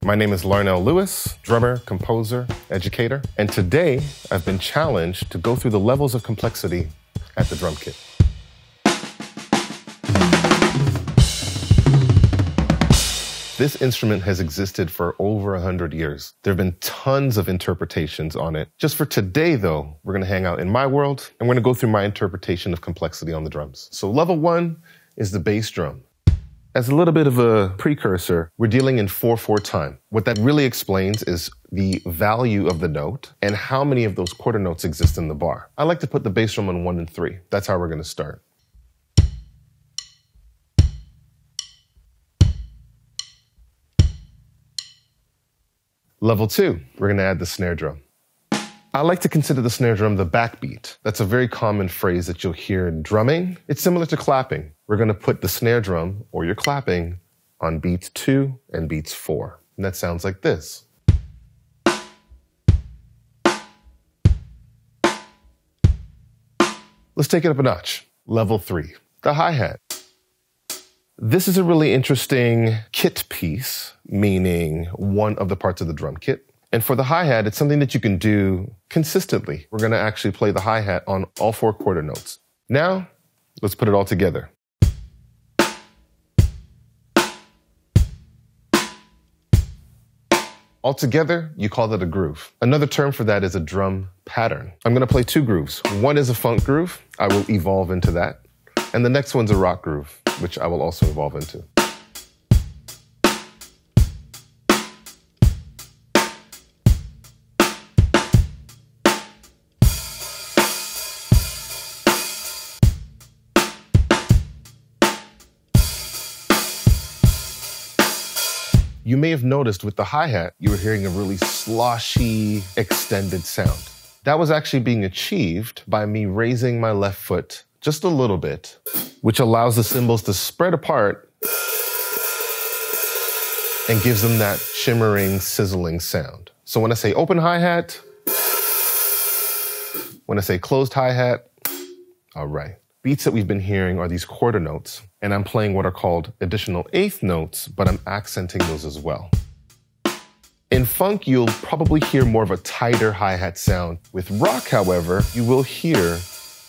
My name is Larnell Lewis, drummer, composer, educator, and today I've been challenged to go through the levels of complexity at the drum kit. This instrument has existed for over 100 years. There have been tons of interpretations on it. Just for today, though, we're going to hang out in my world, and we're going to go through my interpretation of complexity on the drums. So level 1 is the bass drum. As a little bit of a precursor, we're dealing in 4/4 time. What that really explains is the value of the note and how many of those quarter notes exist in the bar. I like to put the bass drum on 1 and 3. That's how we're going to start. Level 2, we're going to add the snare drum. I like to consider the snare drum the backbeat. That's a very common phrase that you'll hear in drumming. It's similar to clapping. We're going to put the snare drum, or your clapping, on beats 2 and beats 4. And that sounds like this. Let's take it up a notch. Level 3, the hi-hat. This is a really interesting kit piece, meaning one of the parts of the drum kit. And for the hi-hat, it's something that you can do consistently. We're going to actually play the hi-hat on all 4 quarter notes. Now, let's put it all together. Altogether, you call that a groove. Another term for that is a drum pattern. I'm going to play 2 grooves. One is a funk groove. I will evolve into that. And the next one's a rock groove, which I will also evolve into. You may have noticed with the hi-hat, you were hearing a really sloshy, extended sound. That was actually being achieved by me raising my left foot just a little bit, which allows the cymbals to spread apart and gives them that shimmering, sizzling sound. So when I say open hi-hat, when I say closed hi-hat, all right. Beats that we've been hearing are these quarter notes, and I'm playing what are called additional eighth notes, but I'm accenting those as well. In funk, you'll probably hear more of a tighter hi-hat sound. With rock, however, you will hear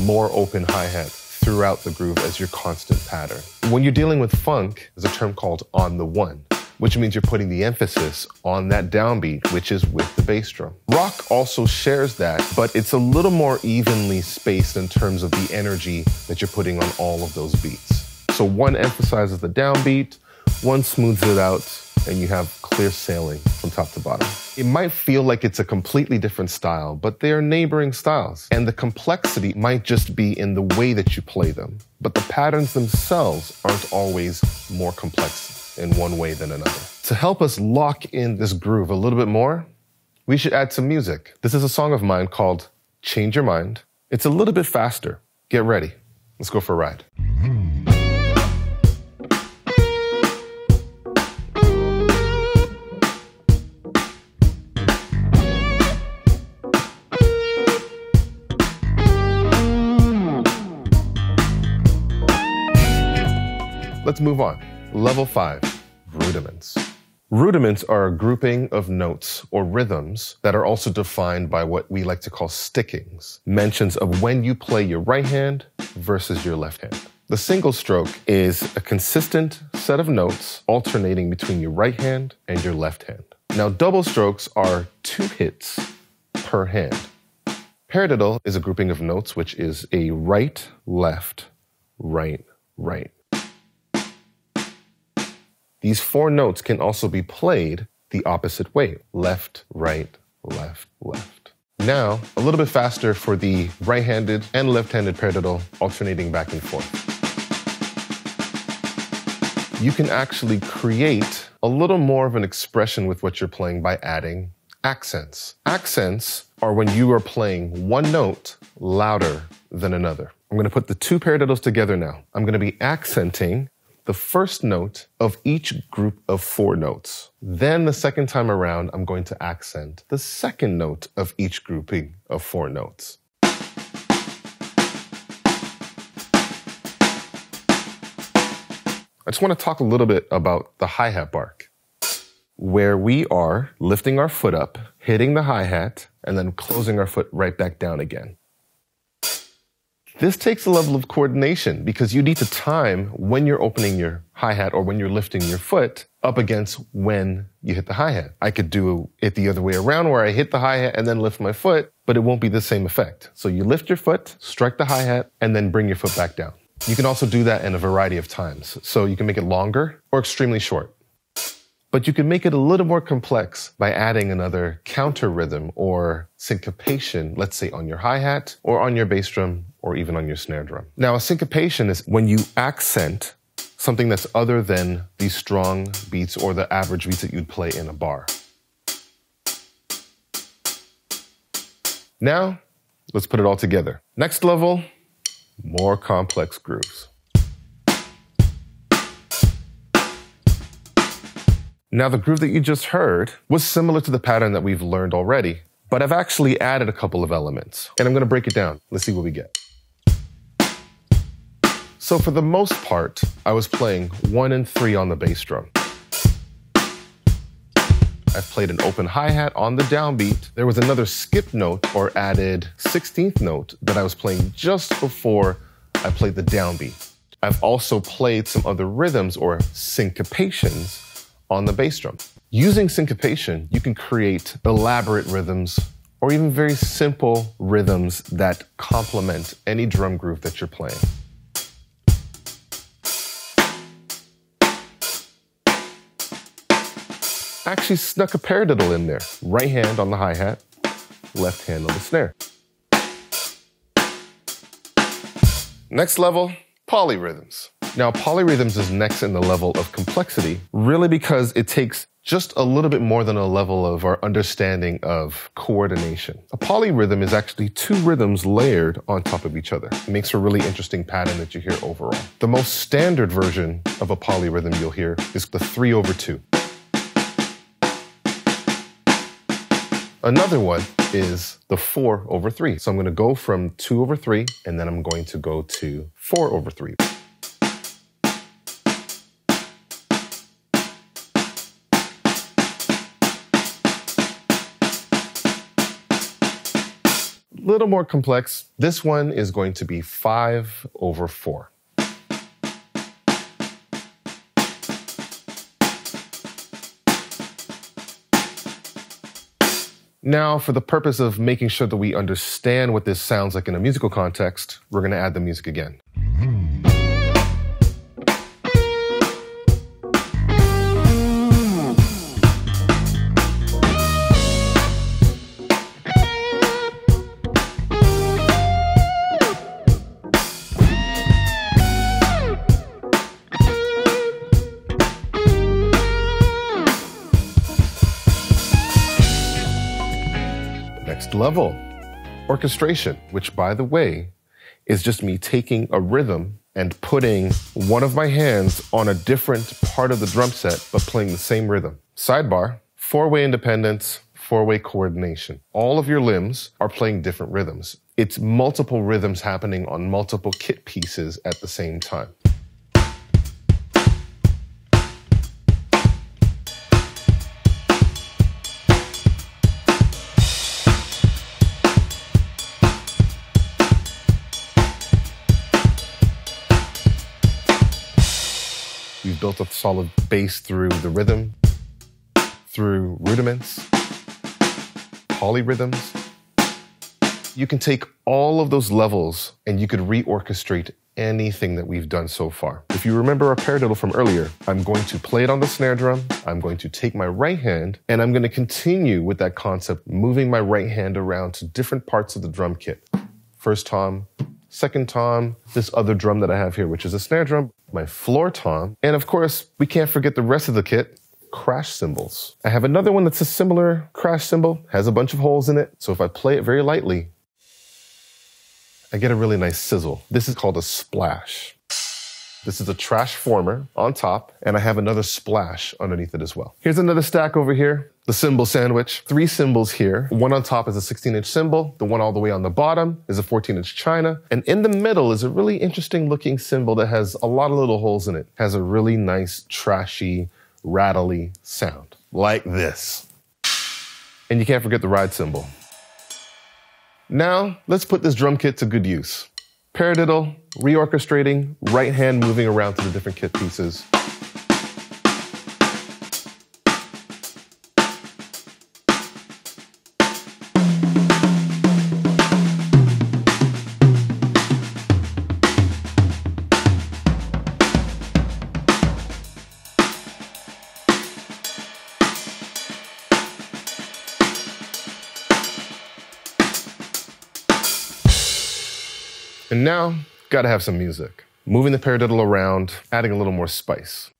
more open hi-hat throughout the groove as your constant pattern. When you're dealing with funk, there's a term called on the one, which means you're putting the emphasis on that downbeat, which is with the bass drum. Rock also shares that, but it's a little more evenly spaced in terms of the energy that you're putting on all of those beats. So one emphasizes the downbeat, one smooths it out, and you have clear sailing from top to bottom. It might feel like it's a completely different style, but they are neighboring styles. And the complexity might just be in the way that you play them. But the patterns themselves aren't always more complex in one way than another. To help us lock in this groove a little bit more, we should add some music. This is a song of mine called Change Your Mind. It's a little bit faster. Get ready. Let's go for a ride. Let's move on. Level 5, rudiments. Rudiments are a grouping of notes or rhythms that are also defined by what we like to call stickings, mentions of when you play your right hand versus your left hand. The single stroke is a consistent set of notes alternating between your right hand and your left hand. Now, double strokes are 2 hits per hand. Paradiddle is a grouping of notes which is a right, left, right, right. These 4 notes can also be played the opposite way, left, right, left, left. Now, a little bit faster for the right-handed and left-handed paradiddle, alternating back and forth. You can actually create a little more of an expression with what you're playing by adding accents. Accents are when you are playing one note louder than another. I'm going to put the 2 paradiddles together now. I'm going to be accenting the first note of each group of 4 notes. Then the second time around, I'm going to accent the second note of each grouping of 4 notes. I just want to talk a little bit about the hi-hat bark. where we are lifting our foot up, hitting the hi-hat, and then closing our foot right back down again. This takes a level of coordination because you need to time when you're opening your hi-hat or when you're lifting your foot up against when you hit the hi-hat. I could do it the other way around where I hit the hi-hat and then lift my foot, but it won't be the same effect. So you lift your foot, strike the hi-hat, and then bring your foot back down. You can also do that in a variety of times. So you can make it longer or extremely short. But you can make it a little more complex by adding another counter rhythm or syncopation, let's say on your hi-hat or on your bass drum or even on your snare drum. Now, a syncopation is when you accent something that's other than these strong beats or the average beats that you'd play in a bar. Now, let's put it all together. Next level, more complex grooves. Now, the groove that you just heard was similar to the pattern that we've learned already, but I've actually added a couple of elements, and I'm going to break it down. Let's see what we get. So for the most part, I was playing 1 and 3 on the bass drum. I've played an open hi-hat on the downbeat. There was another skip note or added 16th note that I was playing just before I played the downbeat. I've also played some other rhythms or syncopations on the bass drum. Using syncopation, you can create elaborate rhythms or even very simple rhythms that complement any drum groove that you're playing. Actually snuck a paradiddle in there. Right hand on the hi-hat, left hand on the snare. Next level, polyrhythms. Now, polyrhythms is next in the level of complexity, really because it takes just a little bit more than a level of our understanding of coordination. A polyrhythm is actually 2 rhythms layered on top of each other. It makes for a really interesting pattern that you hear overall. The most standard version of a polyrhythm you'll hear is the 3/2. Another one is the 4/3. So I'm going to go from 2/3, and then I'm going to go to 4/3. Little more complex. This one is going to be 5/4. Now, for the purpose of making sure that we understand what this sounds like in a musical context, we're going to add the music again. Level, orchestration, which, by the way, is just me taking a rhythm and putting one of my hands on a different part of the drum set, but playing the same rhythm. Sidebar, 4-way independence, 4-way coordination. All of your limbs are playing different rhythms. It's multiple rhythms happening on multiple kit pieces at the same time. We've built a solid base through the rhythm, through rudiments, polyrhythms. You can take all of those levels and you could reorchestrate anything that we've done so far. If you remember our paradiddle from earlier, I'm going to play it on the snare drum, I'm going to take my right hand, and I'm going to continue with that concept, moving my right hand around to different parts of the drum kit. First tom, second tom, this other drum that I have here, which is a snare drum, my floor tom, and of course, we can't forget the rest of the kit, crash cymbals. I have another one that's a similar crash cymbal, has a bunch of holes in it, so if I play it very lightly, I get a really nice sizzle. This is called a splash. This is a trash former on top, and I have another splash underneath it as well. Here's another stack over here, the cymbal sandwich. 3 cymbals here. One on top is a 16-inch cymbal. The one all the way on the bottom is a 14-inch china. And in the middle is a really interesting looking cymbal that has a lot of little holes in it. Has a really nice, trashy, rattly sound. like this. And you can't forget the ride cymbal. Now, let's put this drum kit to good use. Paradiddle, reorchestrating, right hand moving around to the different kit pieces. And now, gotta have some music. Moving the paradiddle around, adding a little more spice.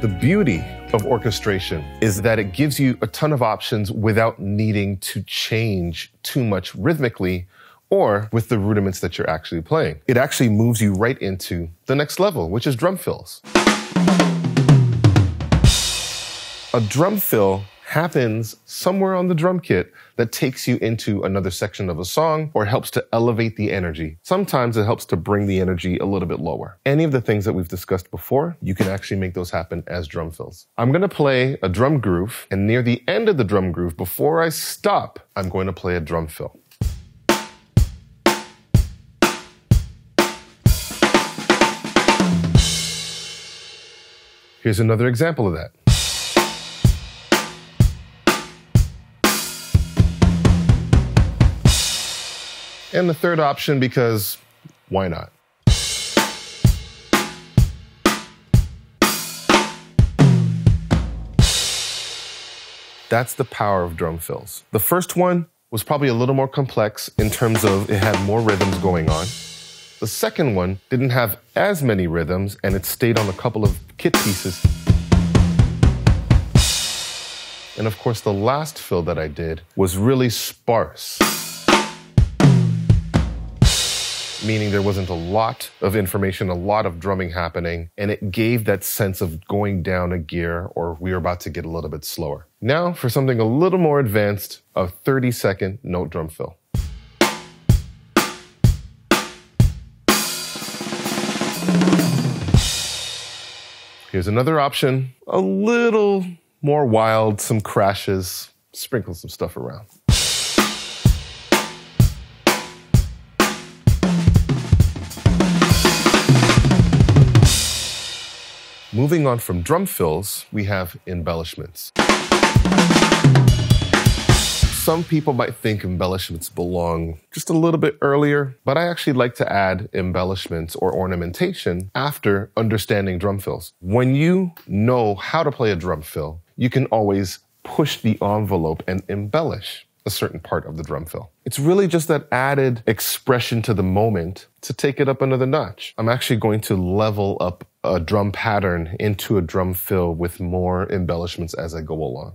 The beauty of orchestration is that it gives you a ton of options without needing to change too much rhythmically or with the rudiments that you're actually playing. It actually moves you right into the next level, which is drum fills. A drum fill happens somewhere on the drum kit that takes you into another section of a song or helps to elevate the energy. Sometimes it helps to bring the energy a little bit lower. Any of the things that we've discussed before, you can actually make those happen as drum fills. I'm going to play a drum groove, and near the end of the drum groove, before I stop, I'm going to play a drum fill. Here's another example of that. And the third option, because why not? That's the power of drum fills. The first one was probably a little more complex in terms of it had more rhythms going on. The second one didn't have as many rhythms, and it stayed on a couple of kit pieces. And of course, the last fill that I did was really sparse, meaning there wasn't a lot of information, a lot of drumming happening, and it gave that sense of going down a gear or we were about to get a little bit slower. Now for something a little more advanced, a 30-second note drum fill. Here's another option, a little more wild, some crashes, sprinkle some stuff around. Moving on from drum fills, we have embellishments. Some people might think embellishments belong just a little bit earlier, but I actually like to add embellishments or ornamentation after understanding drum fills. When you know how to play a drum fill, you can always push the envelope and embellish a certain part of the drum fill. It's really just that added expression to the moment to take it up another notch. I'm actually going to level up a drum pattern into a drum fill with more embellishments as I go along.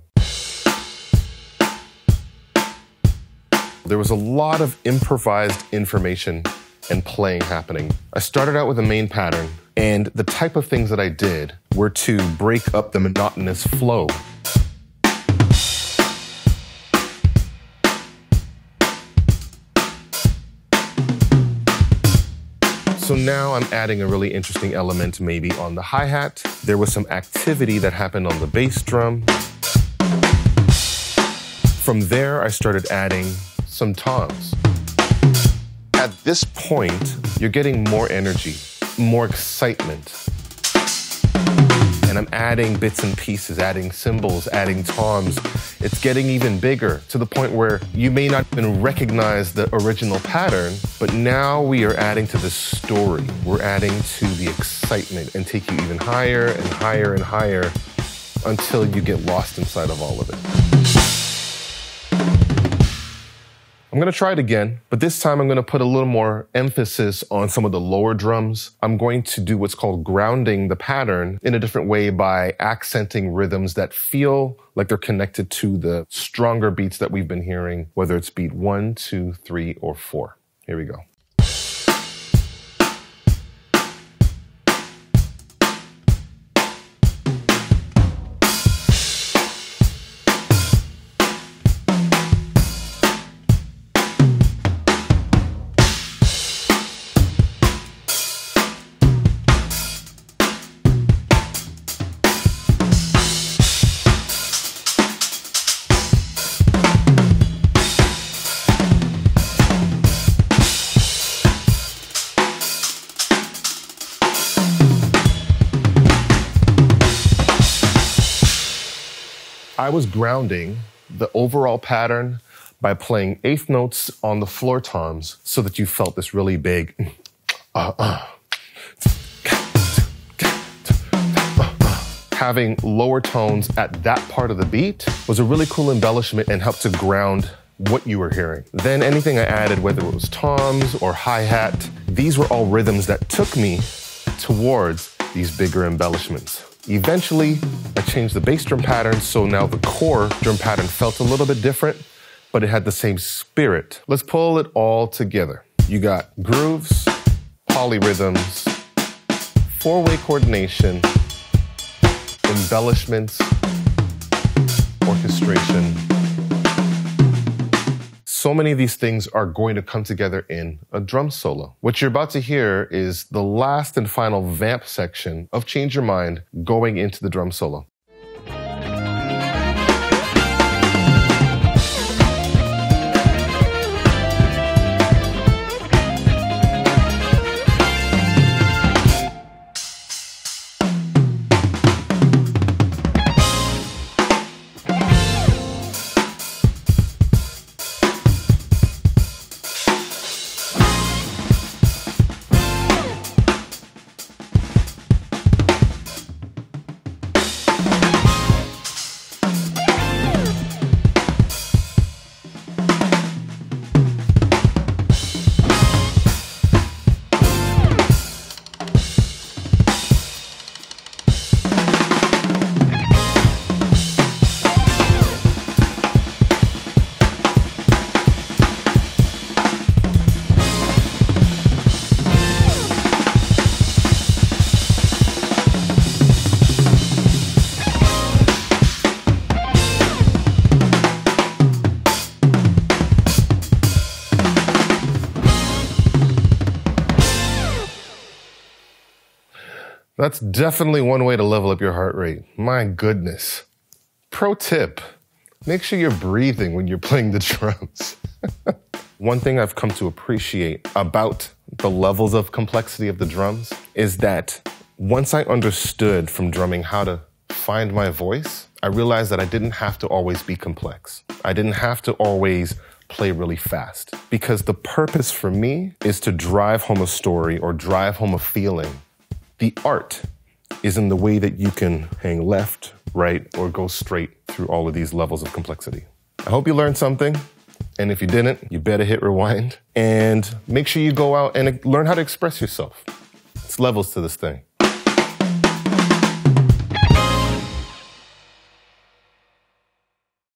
There was a lot of improvised information and playing happening. I started out with a main pattern, and the type of things that I did were to break up the monotonous flow. So now I'm adding a really interesting element maybe on the hi-hat. There was some activity that happened on the bass drum. From there, I started adding some toms. At this point, you're getting more energy, more excitement. And I'm adding bits and pieces, adding cymbals, adding toms. It's getting even bigger to the point where you may not even recognize the original pattern, but now we are adding to the story. We're adding to the excitement and take you even higher and higher and higher until you get lost inside of all of it. I'm going to try it again, but this time I'm going to put a little more emphasis on some of the lower drums. I'm going to do what's called grounding the pattern in a different way by accenting rhythms that feel like they're connected to the stronger beats that we've been hearing, whether it's beat 1, 2, 3, or 4. Here we go. I was grounding the overall pattern by playing eighth notes on the floor toms so that you felt this really big Having lower tones at that part of the beat was a really cool embellishment and helped to ground what you were hearing. Then anything I added, whether it was toms or hi-hat, these were all rhythms that took me towards these bigger embellishments. Eventually, I changed the bass drum pattern, so now the core drum pattern felt a little bit different, but it had the same spirit. Let's pull it all together. You got grooves, polyrhythms, four-way coordination, embellishments, orchestration. So many of these things are going to come together in a drum solo. What you're about to hear is the last and final vamp section of Change Your Mind going into the drum solo. That's definitely one way to level up your heart rate. My goodness. Pro tip, make sure you're breathing when you're playing the drums. One thing I've come to appreciate about the levels of complexity of the drums is that once I understood from drumming how to find my voice, I realized that I didn't have to always be complex. I didn't have to always play really fast. Because the purpose for me is to drive home a story or drive home a feeling. The art is in the way that you can hang left, right, or go straight through all of these levels of complexity. I hope you learned something. And if you didn't, you better hit rewind and make sure you go out and learn how to express yourself. It's levels to this thing.